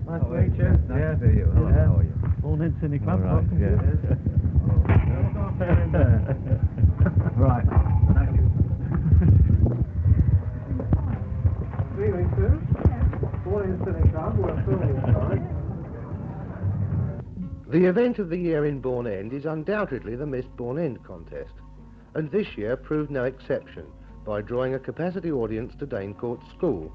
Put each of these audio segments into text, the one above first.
Nice to meet you. Nice to see you. Hello, how are you? Bourne End Club. All right, Welcome. yeah. Right, thank you. Good evening, sir. Bourne End Club. We're filming tonight. The event of the year in Bourne End is undoubtedly the Miss Bourne End contest, and this year proved no exception by drawing a capacity audience to Danecourt School.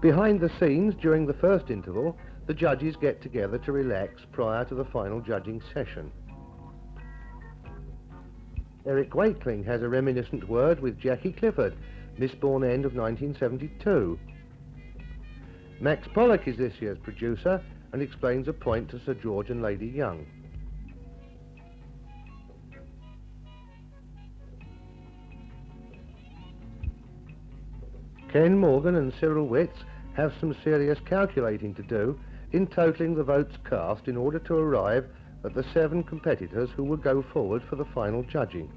Behind the scenes, during the first interval, the judges get together to relax prior to the final judging session. Eric Wakeling has a reminiscent word with Jackie Clifford, Miss Bourne End of 1972. Max Pollock is this year's producer and explains a point to Sir George and Lady Young. Ken Morgan and Cyril Witts have some serious calculating to do in totalling the votes cast in order to arrive at the 7 competitors who will go forward for the final judging.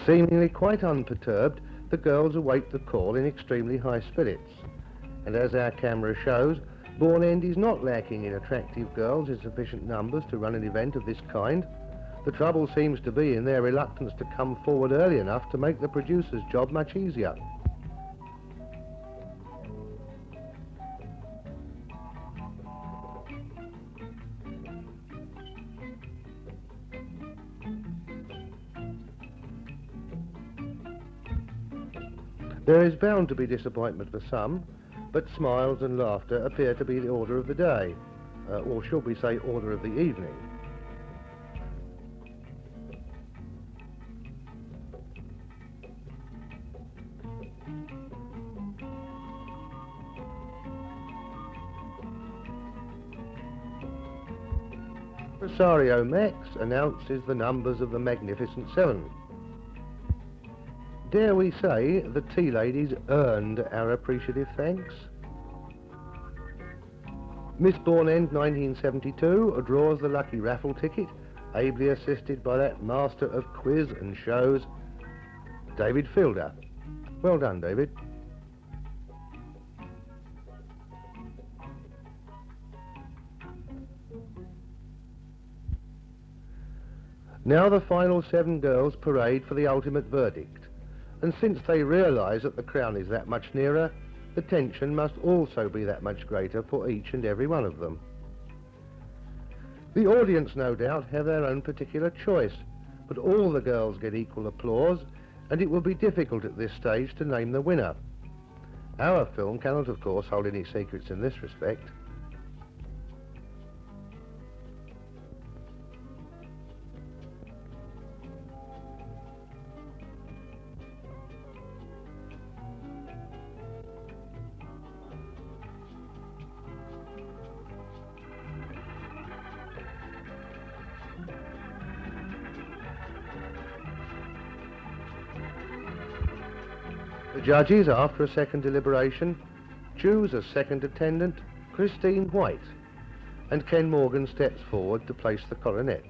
Seemingly quite unperturbed, the girls await the call in extremely high spirits. And as our camera shows, Bourne End is not lacking in attractive girls in sufficient numbers to run an event of this kind. The trouble seems to be in their reluctance to come forward early enough to make the producer's job much easier. There is bound to be disappointment for some, but smiles and laughter appear to be the order of the day, or should we say order of the evening. Rosario Max announces the numbers of the Magnificent Seven. Dare we say the tea ladies earned our appreciative thanks? Miss Bourne End 1972 draws the lucky raffle ticket, ably assisted by that master of quiz and shows, David Fielder. Well done, David. Now the final 7 girls parade for the ultimate verdict. And since they realise that the crown is that much nearer, the tension must also be that much greater for each and every one of them. The audience, no doubt, have their own particular choice, but all the girls get equal applause, and it will be difficult at this stage to name the winner. Our film cannot, of course, hold any secrets in this respect. The judges, after a second deliberation, choose as second attendant Christine White, and Ken Morgan steps forward to place the coronet.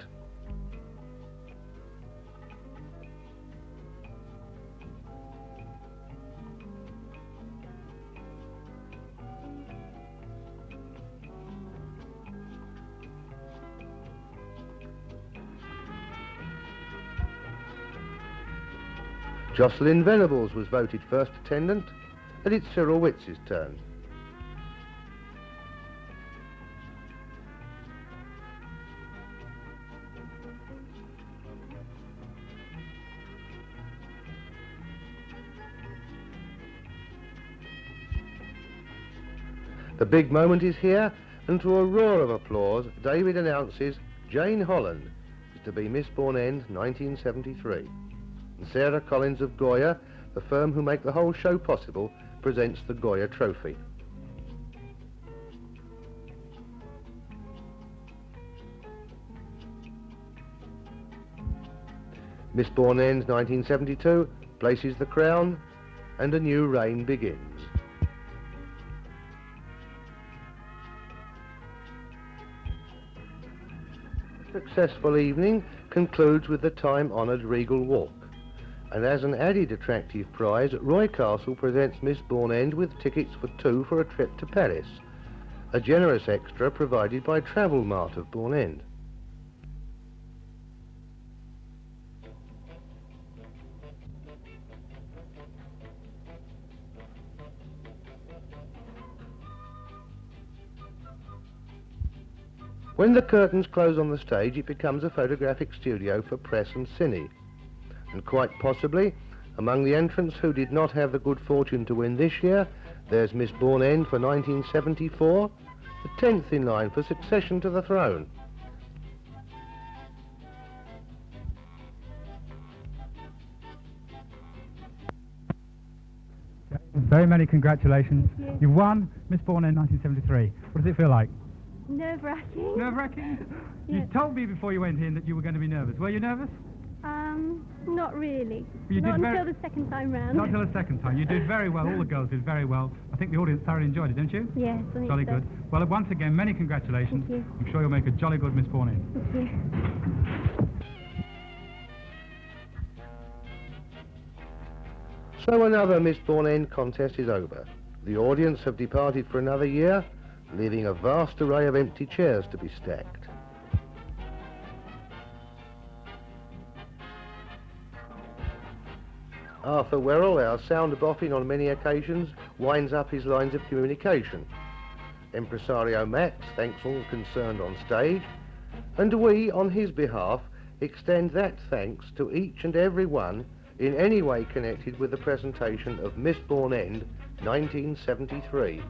Jocelyn Venables was voted first attendant, and it's Cyril Witts' turn. The big moment is here and to a roar of applause, David announces Jane Holland is to be Miss Bourne End 1973. And Sarah Collins of Goya, the firm who make the whole show possible, presents the Goya Trophy. Miss Bourne End 1972 places the crown and a new reign begins. A successful evening concludes with the time-honoured regal walk, and as an added attractive prize, Roy Castle presents Miss Bourne End with tickets for two for a trip to Paris, a generous extra provided by Travel Mart of Bourne End. When the curtains close on the stage, it becomes a photographic studio for press and cine. And quite possibly, among the entrants who did not have the good fortune to win this year, there's Miss Bourne End for 1974, the 10th in line for succession to the throne. Very many congratulations. You won Miss Bourne End 1973. What does it feel like? Nerve-wracking. Nerve-wracking? Yes. You told me before you went in that you were going to be nervous. Were you nervous? Not really. You Not did until the second time round. Not until the second time. You did very well. All the girls did very well. I think the audience thoroughly enjoyed it, didn't you? Yes, I think Jolly so. good. Well, once again, many congratulations. Thank you. I'm sure you'll make a jolly good Miss Bourne End. Thank you. So another Miss Bourne End contest is over. The audience have departed for another year, leaving a vast array of empty chairs to be stacked. Arthur Werrell, our sound boffin on many occasions, winds up his lines of communication. Impresario Max thanks all concerned on stage, and we, on his behalf, extend that thanks to each and every one in any way connected with the presentation of Miss Bourne End 1973.